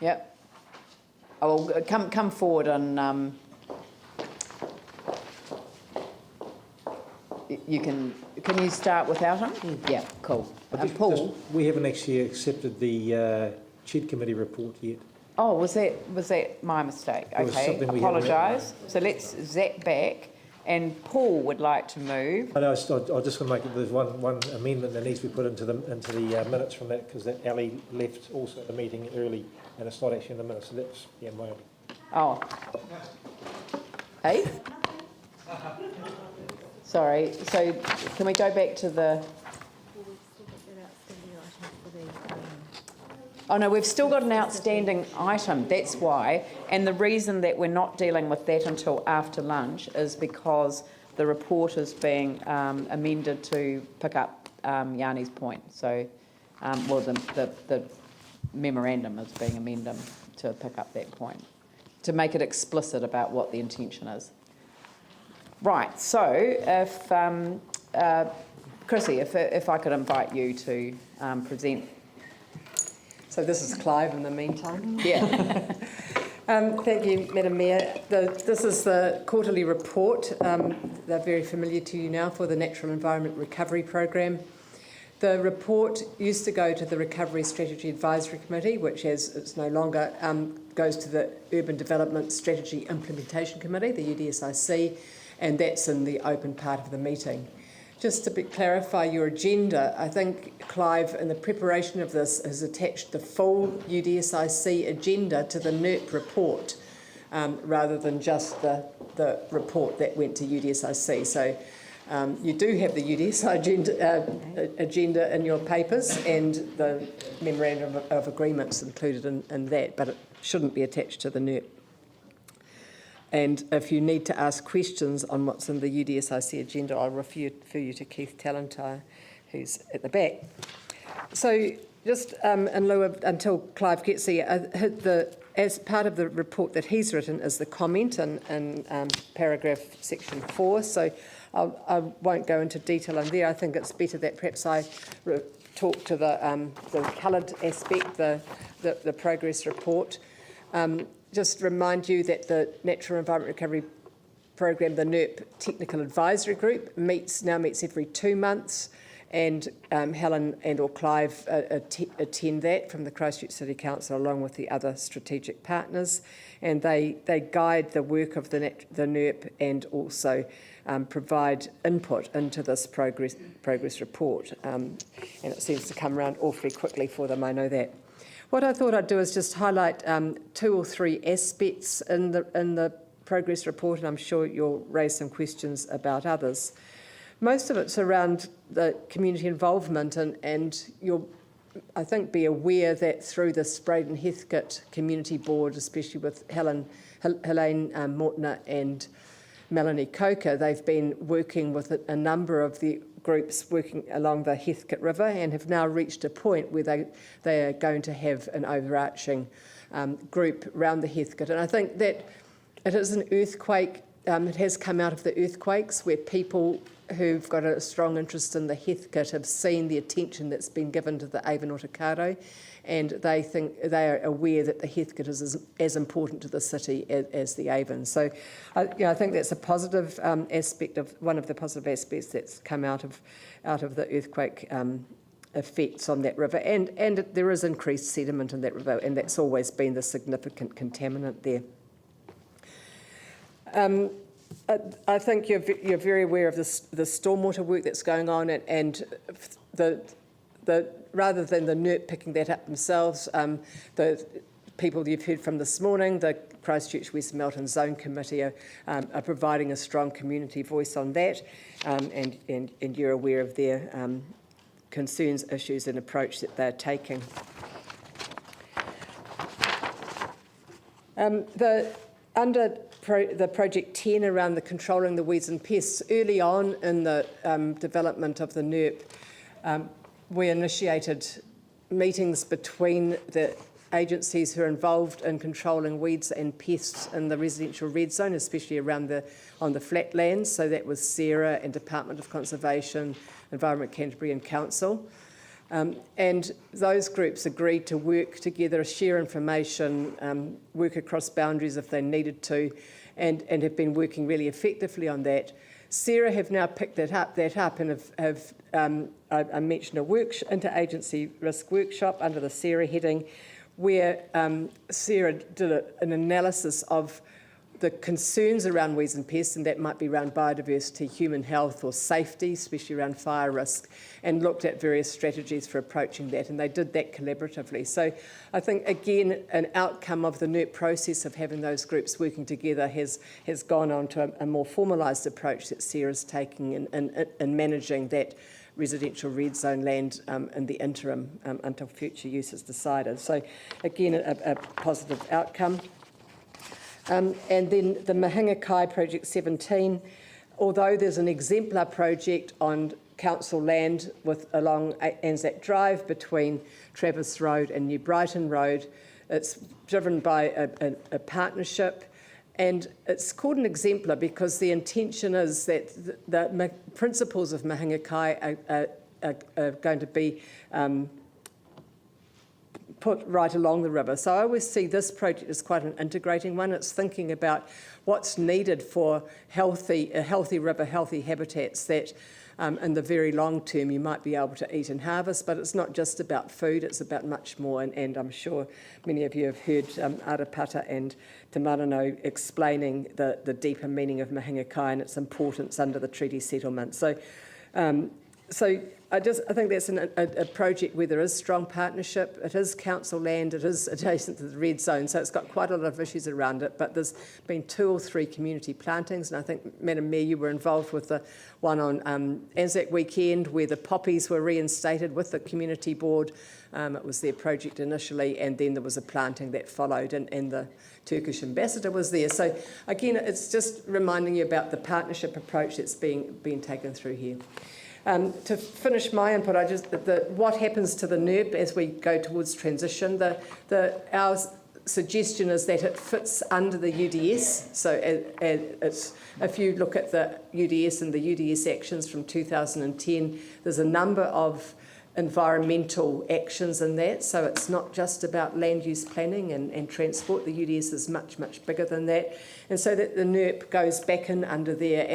Yep. Oh, well, come forward and you can you start without him? Yeah, cool. Paul? We haven't actually accepted the CHED committee report yet. Oh, was that my mistake? Okay, apologise. So let's zap back. And Paul would like to move. I just want to make it. There's one amendment that needs to be put into the minutes from that, because that Ali left also at the meeting early, and it's not actually in the minutes. So that's my only. Oh. Hey. Sorry. So can we go back to the? Oh no, we've still got an outstanding item, that's why. And the reason that we're not dealing with that until after lunch is because the report is being amended to pick up Yanni's point. So, well, the memorandum is being amended to pick up that point, to make it explicit about what the intention is. Right, so if, Chrissy, if I could invite you to present. So this is Clive in the meantime. Yeah. Thank you, Madam Mayor. This is the quarterly report. They're very familiar to you now for the Natural Environment Recovery Program. The report used to go to the Recovery Strategy Advisory Committee, which, as it's no longer, goes to the Urban Development Strategy Implementation Committee, the UDSIC, and that's in the open part of the meeting. Just to clarify your agenda, I think Clive, in the preparation of this, has attached the full UDSIC agenda to the NERP report, rather than just the report that went to UDSIC. So you do have the UDSI agenda in your papers, and the memorandum of agreements included in that, but it shouldn't be attached to the NERP. And if you need to ask questions on what's in the UDSIC agenda, I'll refer you to Keith Talentire, who's at the back. So just in lieu of, until Clive gets here, as part of the report that he's written is the comment in paragraph section 4. So I won't go into detail on there. I think it's better that perhaps I talk to the coloured aspect, the progress report. Just remind you that the Natural Environment Recovery Program, the NERP Technical Advisory Group, now meets every 2 months, and Helen and/or Clive attend that from the Christchurch City Council, along with the other strategic partners, and they guide the work of the NERP and also provide input into this progress report, and it seems to come around awfully quickly for them, I know that. What I thought I'd do is just highlight 2 or 3 aspects in the progress report, and I'm sure you'll raise some questions about others. Most of it's around the community involvement, and you'll, I think, be aware that through the Spraden Heathcote Community Board, especially with Helene Mortner and Melanie Coker, they've been working with a number of the groups working along the Heathcote River, and have now reached a point where they are going to have an overarching group around the Heathcote. And I think that it is an earthquake, it has come out of the earthquakes, where people who've got a strong interest in the Heathcote have seen the attention that's been given to the Avon Otakaro, and they think they are aware that the Heathcote is as important to the city as the Avon. So I think that's a positive aspect of one of the positive aspects that's come out of the earthquake effects on that river, and there is increased sediment in that river, and that's always been the significant contaminant there. I think you're very aware of the stormwater work that's going on, and the rather than the NERP picking that up themselves, the people you've heard from this morning, the Christchurch West Melton Zone Committee, are providing a strong community voice on that, and you're aware of their concerns, issues, and approach that they're taking. Under the Project 10 around the controlling the weeds and pests, early on in the development of the NERP, we initiated meetings between the agencies who are involved in controlling weeds and pests in the residential red zone, especially around on the flatlands. So that was SERA and Department of Conservation, Environment Canterbury and Council. And those groups agreed to work together, share information, work across boundaries if they needed to, and have been working really effectively on that. Sarah have now picked that up and I mentioned a interagency risk workshop under the Sarah heading, where Sarah did an analysis of the concerns around weeds and pests, and that might be around biodiversity, human health or safety, especially around fire risk, and looked at various strategies for approaching that, and they did that collaboratively. So I think, again, an outcome of the NERP process of having those groups working together has gone on to a more formalised approach that Sarah's taking in managing that residential red zone land in the interim until future use is decided. So again, a positive outcome. And then the Mahinga Kai Project 17, although there's an exemplar project on council land along Anzac Drive between Travis Road and New Brighton Road, it's driven by a partnership, and it's called an exemplar because the intention is that the principles of Mahinga Kai are going to be put right along the river. So I always see this project as quite an integrating one. It's thinking about what's needed for a healthy river, healthy habitats that in the very long term you might be able to eat and harvest, but it's not just about food, it's about much more, and I'm sure many of you have heard Arapata and Te Marano explaining the deeper meaning of Mahinga Kai and its importance under the treaty settlement. So I think that's a project where there is strong partnership. It is council land, it is adjacent to the red zone, so it's got quite a lot of issues around it, but there's been 2 or 3 community plantings, and I think, Madam Mayor, you were involved with the one on Anzac weekend where the poppies were reinstated with the community board. It was their project initially, and then there was a planting that followed, and the Turkish ambassador was there. So again, it's just reminding you about the partnership approach that's being taken through here. To finish my input, what happens to the NERP as we go towards transition? Our suggestion is that it fits under the UDS. So if you look at the UDS and the UDS actions from 2010, there's a number of environmental actions in that. So it's not just about land use planning and transport. The UDS is much, much bigger than that. And so that the NERP goes back in under there.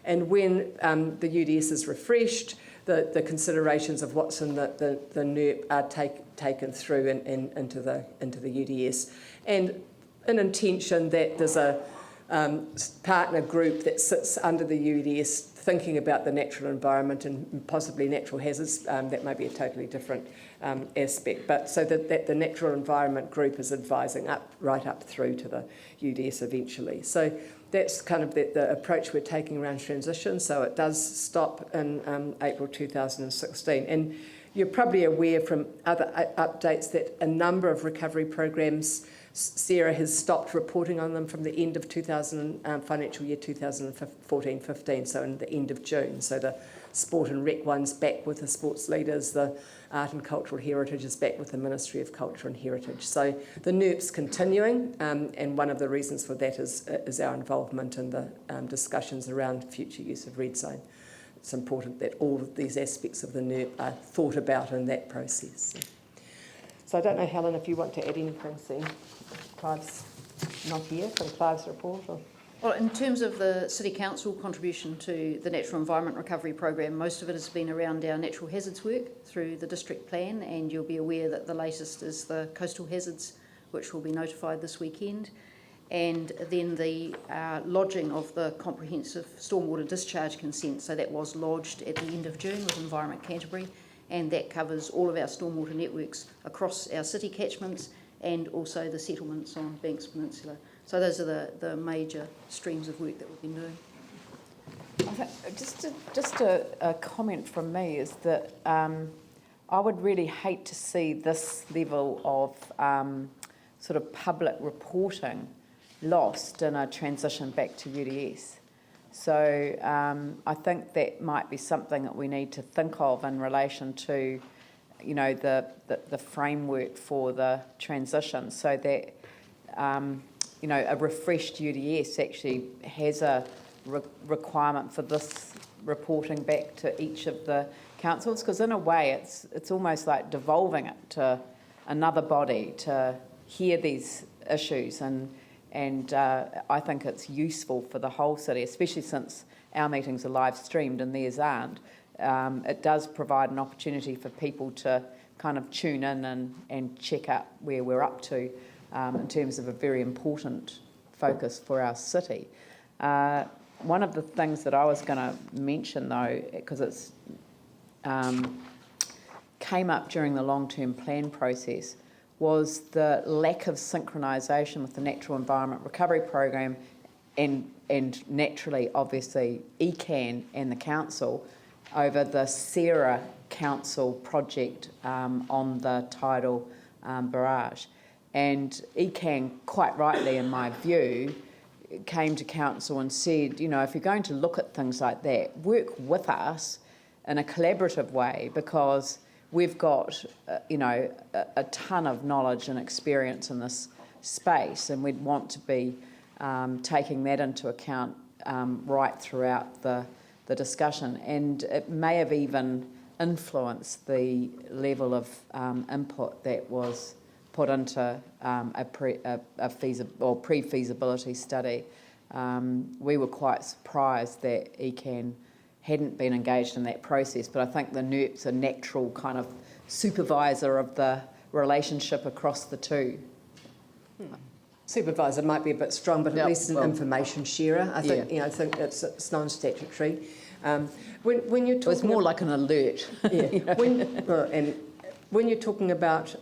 And when the UDS is refreshed, the considerations of what's in the NERP are taken through into the UDS. And an intention that there's a partner group that sits under the UDS thinking about the natural environment and possibly natural hazards. That may be a totally different aspect, but so that the natural environment group is advising right up through to the UDS eventually. So that's kind of the approach we're taking around transition. So it does stop in April 2016. And you're probably aware from other updates that a number of recovery programs, Sarah has stopped reporting on them from the end of financial year 2014-15, so in the end of June. So the sport and rec one's back with the sports leaders, the art and cultural heritage is back with the Ministry of Culture and Heritage. So the NERP's continuing, and one of the reasons for that is our involvement in the discussions around future use of red zone. It's important that all of these aspects of the NERP are thought about in that process. So I don't know, Helen, if you want to add anything, see. Clive's not here for Clive's report? Or? Well, in terms of the City Council contribution to the Natural Environment Recovery Programme, most of it has been around our natural hazards work through the district plan, and you'll be aware that the latest is the coastal hazards, which will be notified this weekend, and then the lodging of the comprehensive stormwater discharge consent. So that was lodged at the end of June with Environment Canterbury, and that covers all of our stormwater networks across our city catchments and also the settlements on Banks Peninsula. So those are the major streams of work that we've been doing. I think just a comment from me is that I would really hate to see this level of sort of public reporting lost in a transition back to UDS. So I think that might be something that we need to think of in relation to, you know, the framework for the transition, so that you know, a refreshed UDS actually has a requirement for this reporting back to each of the councils, because in a way it's almost like devolving it to another body to hear these issues, and I think it's useful for the whole city, especially since our meetings are live streamed and theirs aren't. It does provide an opportunity for people to kind of tune in and check out where we're up to in terms of a very important focus for our city. One of the things that I was going to mention, though, because it's came up during the long-term plan process, was the lack of synchronisation with the Natural Environment Recovery Program and naturally, obviously, ECAN and the council over the Sarah Council project on the tidal barrage. And ECAN, quite rightly in my view, came to council and said, you know, if you're going to look at things like that, work with us in a collaborative way, because we've got, you know, a ton of knowledge and experience in this space, and we'd want to be taking that into account right throughout the discussion. And it may have even influenced the level of input that was put into a pre-feasibility study. We were quite surprised that ECAN hadn't been engaged in that process, but I think the NERP's a natural kind of supervisor of the relationship across the two. Supervisor might be a bit strong, but at least an information sharer. I think, yeah. you know, I think it's non-statutory. When you're talking, It was more like an alert. yeah. You know? And when you're talking about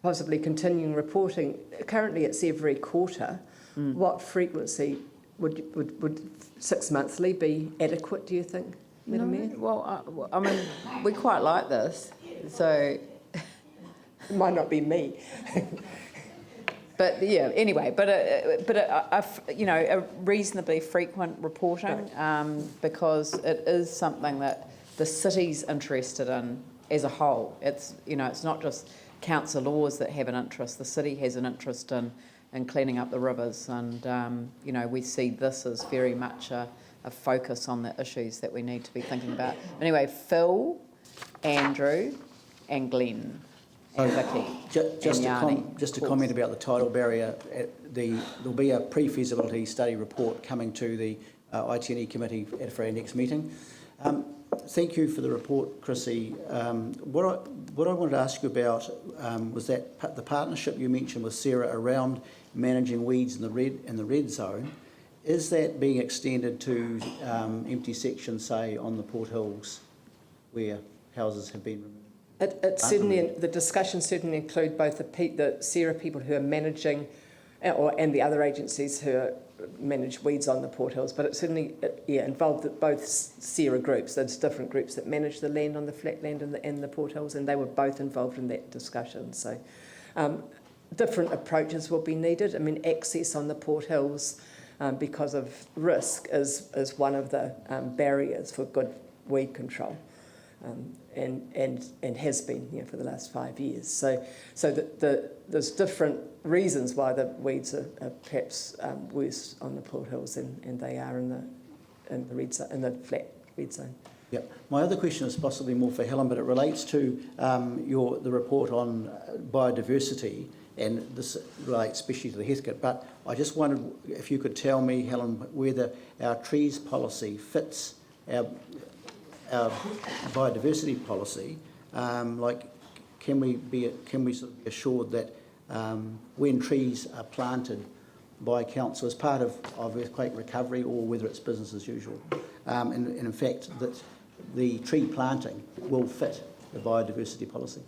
possibly continuing reporting, currently it's every quarter. What frequency would 6 monthly be adequate, do you think, Madam Mayor? Well, I mean, we quite like this, so. It might not be me. But yeah, anyway, you know, a reasonably frequent reporting, because it is something that the city's interested in as a whole. It's, you know, it's not just councillors that have an interest. The city has an interest in cleaning up the rivers, and you know, we see this as very much a focus on the issues that we need to be thinking about. Anyway, Phil, Andrew, and Glenn. And Vicky, just and to comment about the tidal barrier, there'll be a pre-feasibility study report coming to the IT&E committee for our next meeting. Thank you for the report, Chrissy. What I wanted to ask you about was that the partnership you mentioned with Sarah around managing weeds in the red zone. Is that being extended to empty sections, say on the Port Hills, where houses have been removed? It certainly, the discussions certainly include both the Sarah people who are managing, and the other agencies who manage weeds on the Port Hills, but it certainly involved both Sarah groups. There's different groups that manage the land on the flatland and the Port Hills, and they were both involved in that discussion. So different approaches will be needed. I mean, access on the Port Hills because of risk is one of the barriers for good weed control. And has been, you know, for the last 5 years. So there's different reasons why the weeds are perhaps worse on the Port Hills than they are in the red zone, in the flat red zone. Yep. My other question is possibly more for Helen, but it relates to the report on biodiversity, and this relates especially to the Heathcote. But I just wondered if you could tell me, Helen, whether our trees policy fits our biodiversity policy. Like, can we sort of be assured that when trees are planted by council as part of earthquake recovery, or whether it's business as usual, and in fact that the tree planting will fit the biodiversity policy?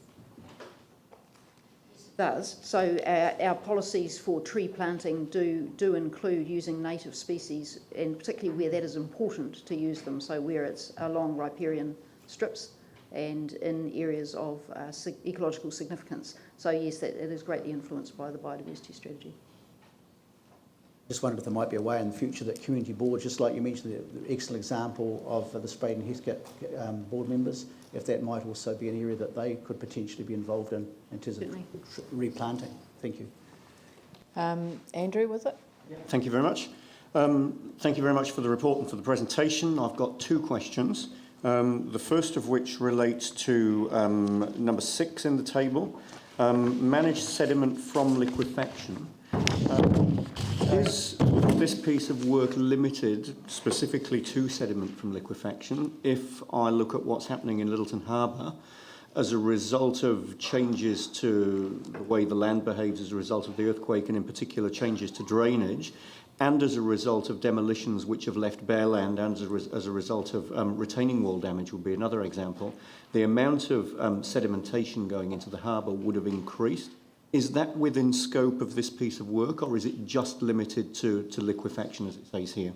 It does. So our policies for tree planting do include using native species, and particularly where that is important to use them, so where it's along riparian strips and in areas of ecological significance. So yes, that it is greatly influenced by the biodiversity strategy. Just wondered if there might be a way in the future that community boards, just like you mentioned the excellent example of the Spraid and Heathcote board members, if that might also be an area that they could potentially be involved in terms of replanting. Thank you. Andrew, was it? Thank you very much. Thank you very much for the report and for the presentation. I've got two questions. The first of which relates to number 6 in the table, managed sediment from liquefaction. Is this piece of work limited specifically to sediment from liquefaction? If I look at what's happening in Littleton Harbour, as a result of changes to the way the land behaves as a result of the earthquake, and in particular changes to drainage, and as a result of demolitions which have left bare land, and as a result of retaining wall damage would be another example, the amount of sedimentation going into the harbour would have increased. Is that within scope of this piece of work, or is it just limited to liquefaction, as it says here?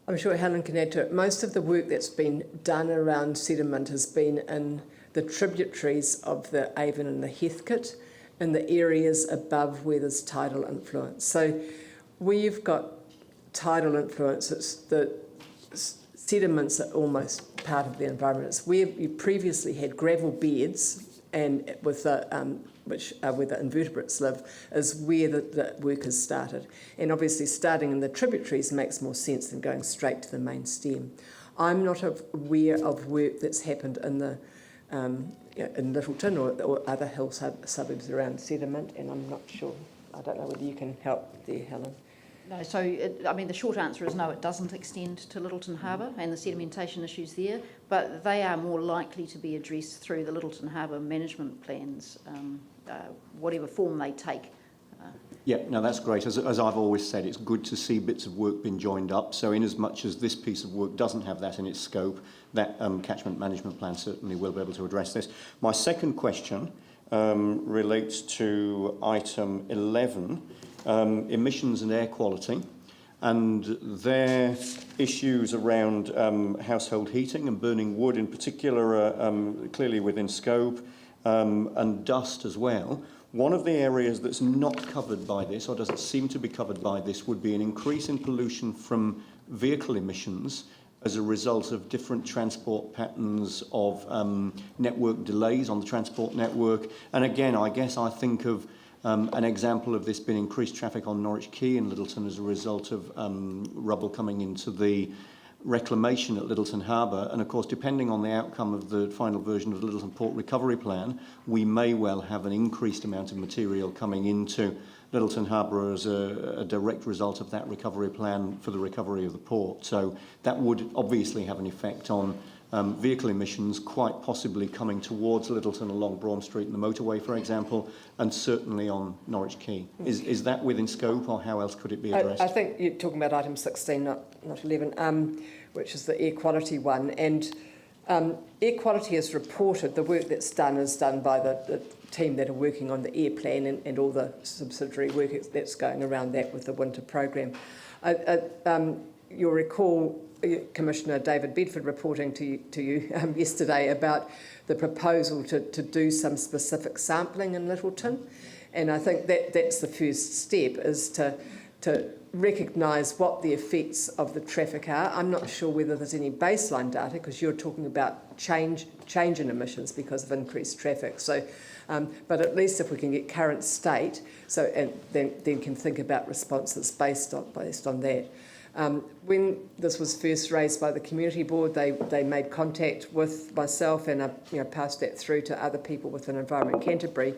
I'm sure Helen can add to it. Most of the work that's been done around sediment has been in the tributaries of the Avon and the Heathcote, in the areas above where there's tidal influence. So where you've got tidal influence, it's the sediments are almost part of the environment. It's where you previously had gravel beds, and with the which are where the invertebrates live, is where the work has started. And obviously starting in the tributaries makes more sense than going straight to the main stem. I'm not aware of work that's happened in the in Littleton or other hill suburbs around sediment, and I'm not sure. I don't know whether you can help there, Helen. No, so the short answer is no, it doesn't extend to Littleton Harbour and the sedimentation issues there, but they are more likely to be addressed through the Littleton Harbour management plans, whatever form they take. Yeah, no, that's great. As I've always said, it's good to see bits of work being joined up. So in as much as this piece of work doesn't have that in its scope, that catchment management plan certainly will be able to address this. My second question relates to item 11, emissions and air quality, and their issues around household heating and burning wood in particular are clearly within scope, and dust as well. One of the areas that's not covered by this, or doesn't seem to be covered by this, would be an increase in pollution from vehicle emissions as a result of different transport patterns, of network delays on the transport network. And again, I guess I think of an example of this being increased traffic on Norwich Quay in Littleton as a result of rubble coming into the reclamation at Littleton Harbour, and of course depending on the outcome of the final version of the Littleton Port Recovery Plan, we may well have an increased amount of material coming into Littleton Harbour as a direct result of that recovery plan for the recovery of the port. So that would obviously have an effect on vehicle emissions, quite possibly coming towards Littleton along Brougham Street and the motorway, for example, and certainly on Norwich Quay. Is that within scope, or how else could it be addressed? I think you're talking about item 16, not 11, which is the air quality one. And air quality is reported, the work that's done is done by the team that are working on the air plan and all the subsidiary work that's going around that with the winter program. You'll recall Commissioner David Bedford reporting to you yesterday about the proposal to do some specific sampling in Littleton, and I think that's the first step, is to recognise what the effects of the traffic are. I'm not sure whether there's any baseline data, because you're talking about change in emissions because of increased traffic. So, but at least if we can get current state, so and then can think about responses based on that. When this was first raised by the community board, they made contact with myself, and I passed that through to other people within Environment Canterbury.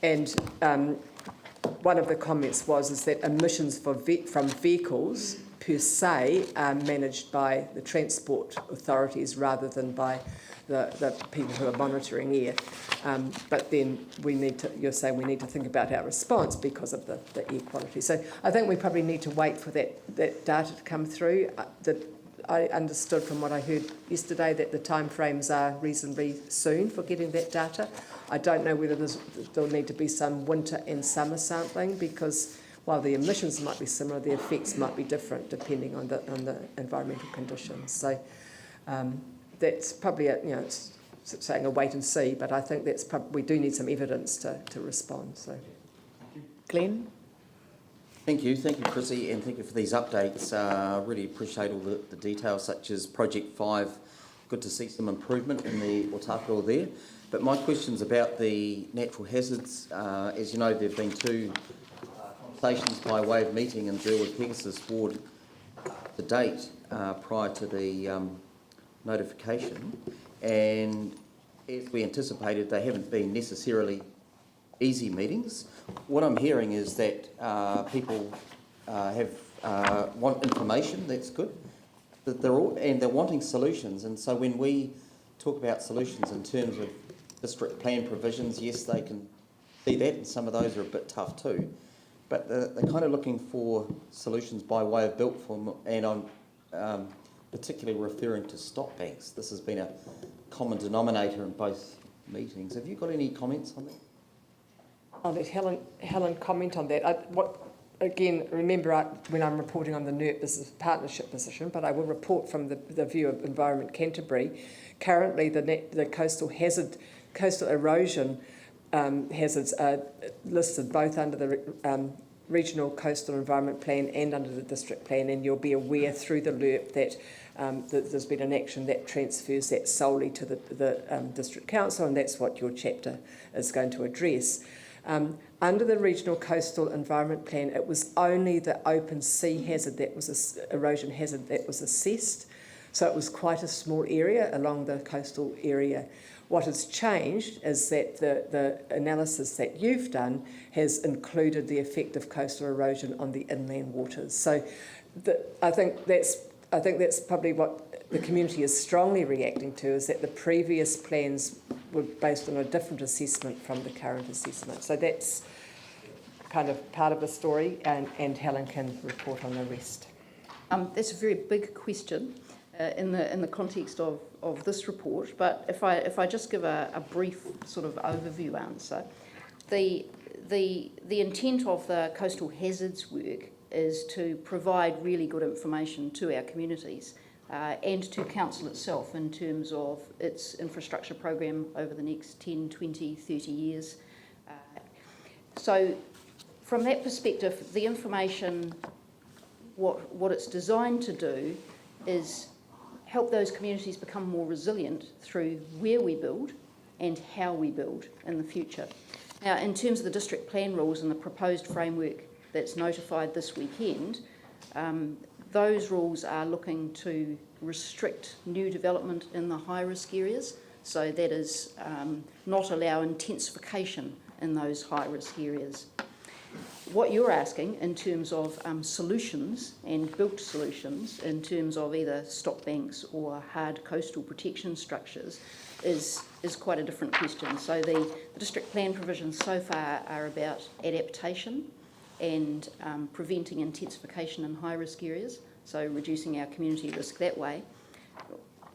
And one of the comments is that emissions from vehicles per se are managed by the transport authorities rather than by the people who are monitoring air. But then you're saying we need to think about our response because of the air quality. So I think we probably need to wait for that data to come through. I understood from what I heard yesterday that the timeframes are reasonably soon for getting that data. I don't know whether there'll need to be some winter and summer sampling, because while the emissions might be similar, the effects might be different depending on the environmental conditions. So that's probably it's saying a wait and see, but I think we do need some evidence to respond. So, Glenn? Thank you, Chrissy, and thank you for these updates. Really appreciate all the details, such as Project 5. Good to see some improvement in the Otako there. But my question's about the natural hazards. As you know, there have been two conversations by way of meeting in Durwood Pegasus Ward to date prior to the notification, and as we anticipated, they haven't been necessarily easy meetings. What I'm hearing is that people want information. That's good. That they're wanting solutions, and so when we talk about solutions in terms of district plan provisions, yes, they can see that, and some of those are a bit tough too. But they're kind of looking for solutions by way of built form, and I'm particularly referring to stop banks. This has been a common denominator in both meetings. Have you got any comments on that? I'll let Helen comment on that. Again, remember when I'm reporting on the NERP, this is a partnership position, but I will report from the view of Environment Canterbury. Currently, the coastal erosion hazards are listed both under the Regional Coastal Environment Plan and under the District Plan, and you'll be aware through the LERP that there's been an action that transfers that solely to the District Council, and that's what your chapter is going to address. Under the Regional Coastal Environment Plan, it was only the open sea hazard erosion hazard that was assessed, so it was quite a small area along the coastal area. What has changed is that the analysis that you've done has included the effect of coastal erosion on the inland waters. So I think that's probably what the community is strongly reacting to, is that the previous plans were based on a different assessment from the current assessment. So that's kind of part of the story, and Helen can report on the rest. That's a very big question in the context of this report, but if I just give a brief sort of overview answer, the intent of the coastal hazards work is to provide really good information to our communities and to council itself in terms of its infrastructure program over the next 10, 20, 30 years. So from that perspective, the information, what it's designed to do is help those communities become more resilient through where we build and how we build in the future. Now, in terms of the district plan rules and the proposed framework that's notified this weekend, those rules are looking to restrict new development in the high-risk areas, so that is not allow intensification in those high-risk areas. What you're asking in terms of solutions and built solutions in terms of either stop banks or hard coastal protection structures is quite a different question. So the district plan provisions so far are about adaptation and preventing intensification in high-risk areas, so reducing our community risk that way.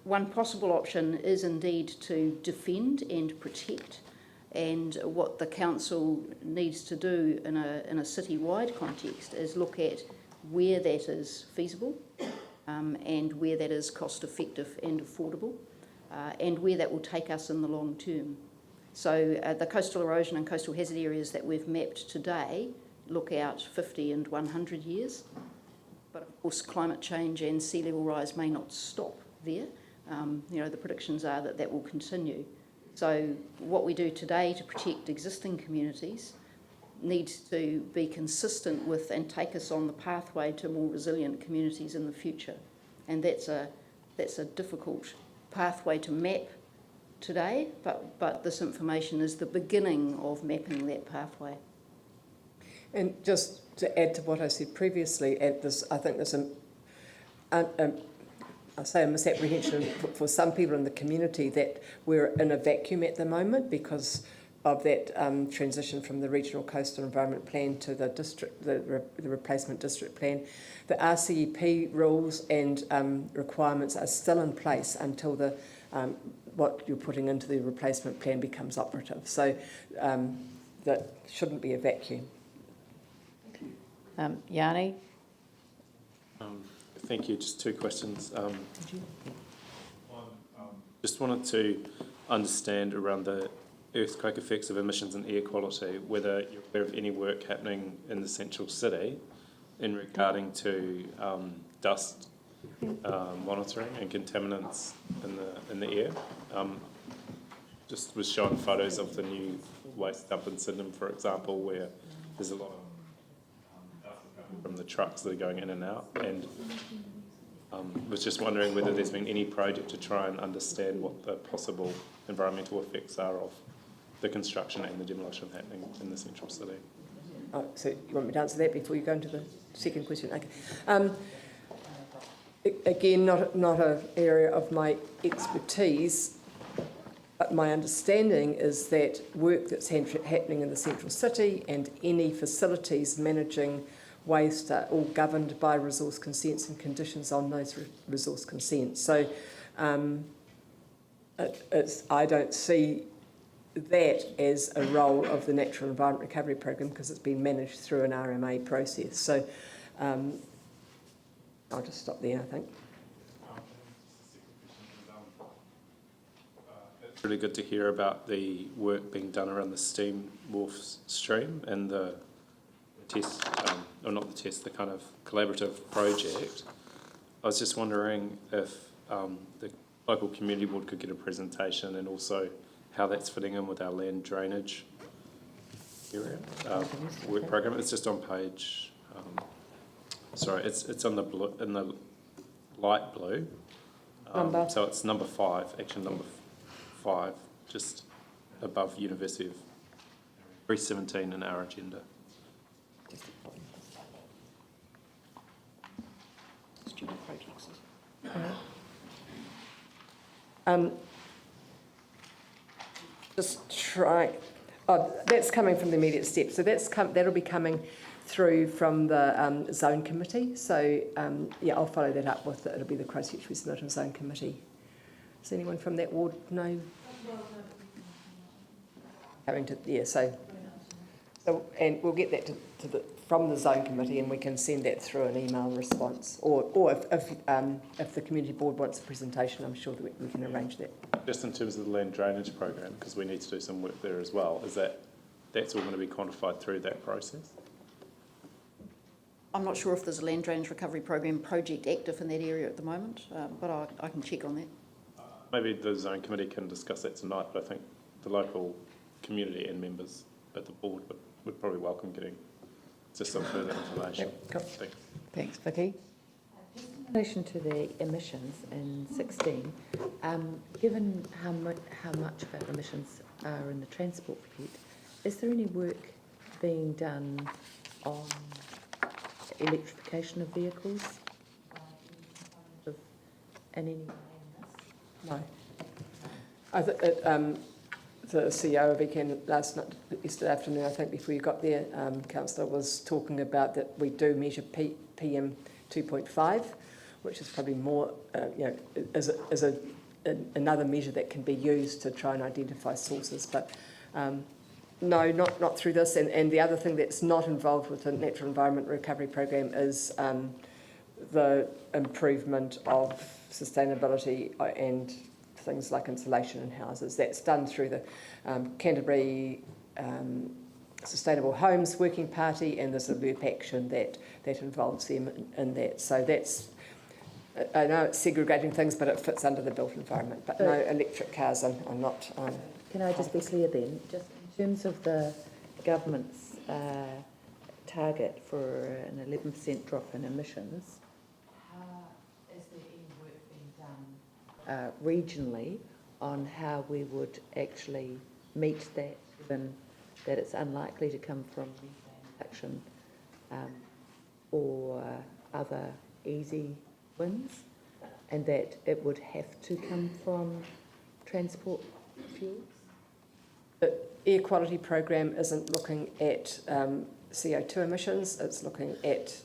One possible option is indeed to defend and protect, and what the council needs to do in a city-wide context is look at where that is feasible and where that is cost-effective and affordable, and where that will take us in the long term. So the coastal erosion and coastal hazard areas that we've mapped today look out 50 and 100 years, but of course climate change and sea level rise may not stop there. The predictions are that that will continue. So what we do today to protect existing communities needs to be consistent with and take us on the pathway to more resilient communities in the future. And that's a difficult pathway to map today, but this information is the beginning of mapping that pathway. And just to add to what I said previously, I think there's a misapprehension for some people in the community that we're in a vacuum at the moment because of that transition from the Regional Coastal Environment Plan to the replacement district plan. The RCEP rules and requirements are still in place until what you're putting into the replacement plan becomes operative. So that shouldn't be a vacuum. Yanni? Thank you. Just two questions. Just wanted to understand around the earthquake effects of emissions and air quality, whether you're aware of any work happening in the central city in regarding to dust monitoring and contaminants in the air. Just was showing photos of the new waste dump in Sydenham, for example, where there's a lot of from the trucks that are going in and out, and Was just wondering whether there's been any project to try and understand what the possible environmental effects are of the construction and the demolition happening in the central city. Oh, so you want me to answer that before you go into the second question? Okay. Again, not an area of my expertise, but my understanding is that work that's happening in the central city and any facilities managing waste are all governed by resource consents and conditions on those resource consents. So I don't see that as a role of the Natural Environment Recovery Program because it's been managed through an RMA process. So I'll just stop there, I think. It's really good to hear about the work being done around the steam wharf stream and the test, or not the test, the kind of collaborative project. I was just wondering if the local community board could get a presentation and also how that's fitting in with our land drainage area work program. It's just on page. Sorry, it's on the blue, in the light blue. Number. So it's number 5, action number 5, just above University of 317 in our agenda. Student projects. Just try. Oh, that's coming from the immediate steps. So that'll be coming through from the zone committee. So yeah, I'll follow that up with it'll be the Christchurch West Milton Zone Committee. Does anyone from that ward know? Having to so and we'll get that from the zone committee, and we can send that through an email response. Or if the community board wants a presentation, I'm sure that we can arrange that. Just in terms of the land drainage program, because we need to do some work there as well. Is that's all going to be quantified through that process? I'm not sure if there's a land drainage recovery program project active in that area at the moment, but I can check on that. Maybe the zone committee can discuss that tonight, but I think the local community and members at the board would probably welcome getting just some further information. Yep, cool. Thanks. Thanks, Vicky. In relation to the emissions in 16, given how much of our emissions are in the transport fleet, is there any work being done on electrification of vehicles in any way? No. The CEO of ECAN yesterday afternoon, I think, before you got there, Councillor was talking about that we do measure PM 2.5, which is probably more, as another measure that can be used to try and identify sources. But no, not through this. And the other thing that's not involved with the Natural Environment Recovery Program is the improvement of sustainability and things like insulation in houses. That's done through the Canterbury Sustainable Homes Working Party, and there's a LURP action that involves them in that. So that's, I know it's segregating things, but it fits under the built environment. But no, electric cars are not. Can I just be clear then? Just in terms of the government's target for an 11% drop in emissions, is there any work being done regionally on how we would actually meet that, given that it's unlikely to come from action or other easy wins, and that it would have to come from transport fuels? The air quality program isn't looking at CO2 emissions, it's looking at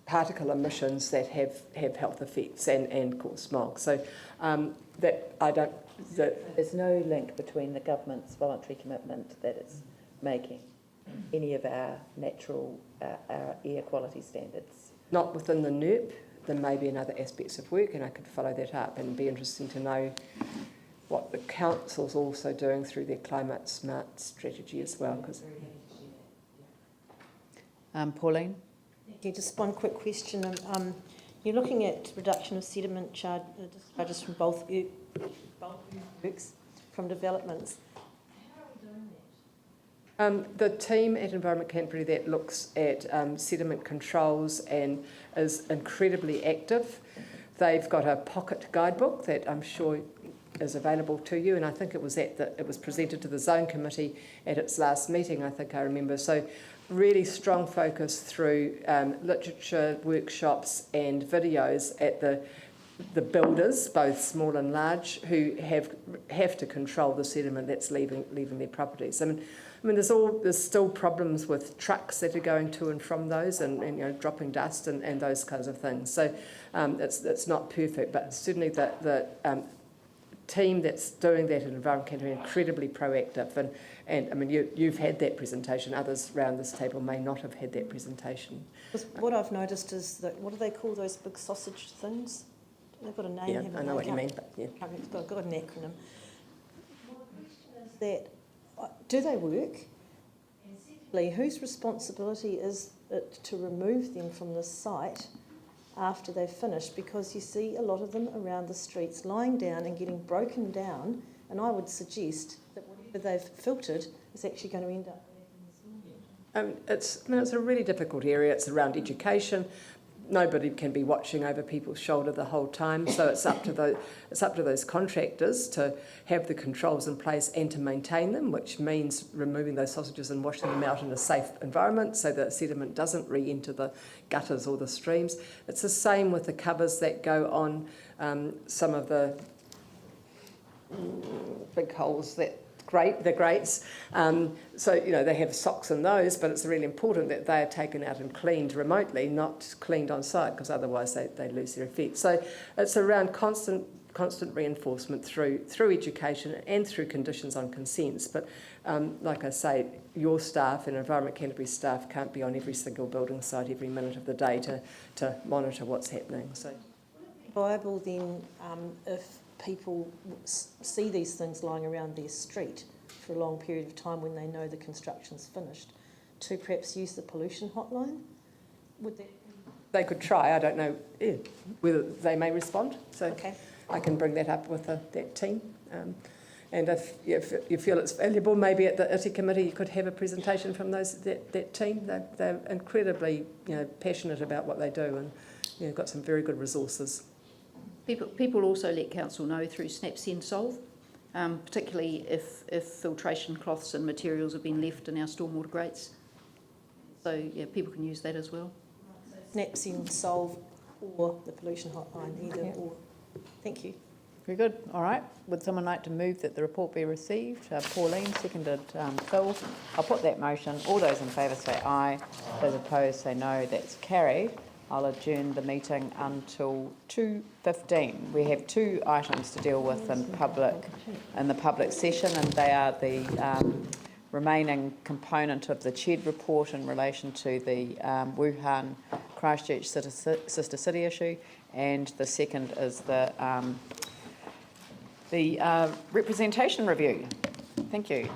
particle emissions that have health effects and cause smog. So that I don't... There's no link between the government's voluntary commitment that it's making any of our natural our air quality standards. Not within the NERP. There may be in other aspects of work, and I could follow that up, and it'd be interesting to know what the council's also doing through their climate smart strategy as well. Because Pauline? Thank you. Just one quick question. You're looking at reduction of sediment discharges from both works, from developments. How are we doing The team at Environment Canterbury that looks at sediment controls and is incredibly active. They've got a pocket guidebook that I'm sure is available to you, and I think it was presented to the Zone Committee at its last meeting, I think I remember. So really strong focus through literature, workshops and videos at the builders, both small and large, who have to control the sediment that's leaving their properties. I mean, there's still problems with trucks that are going to and from those, and dropping dust and those kinds of things. So it's not perfect, but certainly the team that's doing that in Environment Canterbury are incredibly proactive. And I mean, you've had that presentation. Others around this table may not have had that presentation. What I've noticed is that, what do they call those big sausage things? They've got a name. Yeah, I know what you mean. But yeah. It's got an acronym. My question is that, do they work? And secondly, whose responsibility is it to remove them from the site after they've finished? Because you see a lot of them around the streets lying down and getting broken down, and I would suggest that whatever they've filtered is actually going to end up in the It's a really difficult area. It's around education. Nobody can be watching over people's shoulder the whole time, so it's up to those contractors to have the controls in place and to maintain them, which means removing those sausages and washing them out in a safe environment so that sediment doesn't re-enter the gutters or the streams. It's the same with the covers that go on some of the big holes that the grates. So, they have socks in those, but it's really important that they are taken out and cleaned remotely, not cleaned on site, because otherwise they lose their effect. So it's around constant reinforcement through education and through conditions on consents. But like I say, your staff and Environment Canterbury staff can't be on every single building site every minute of the day to monitor what's happening. So viable then, if people see these things lying around their street for a long period of time when they know the construction's finished, to perhaps use the pollution hotline? Would that? They could try. I don't know whether they may respond. So okay. I can bring that up with that team. And if you feel it's valuable, maybe at the ITI committee you could have a presentation from that team. They're incredibly passionate about what they do, and got some very good resources. People also let council know through Snap Send Solve, particularly if filtration cloths and materials have been left in our stormwater grates. So yeah, people can use that as well. Snap Send Solve or the pollution hotline, either or. Thank you. Very good. All right. Would someone like to move that the report be received? Pauline, seconded Phil. I'll put that motion. All those in favour say aye. Those opposed say no. That's carried. I'll adjourn the meeting until 2:15. We have 2 items to deal with in the public session, and they are the remaining component of the CHED report in relation to the Wuhan Christchurch sister city issue, and the second is the representation review. Thank you.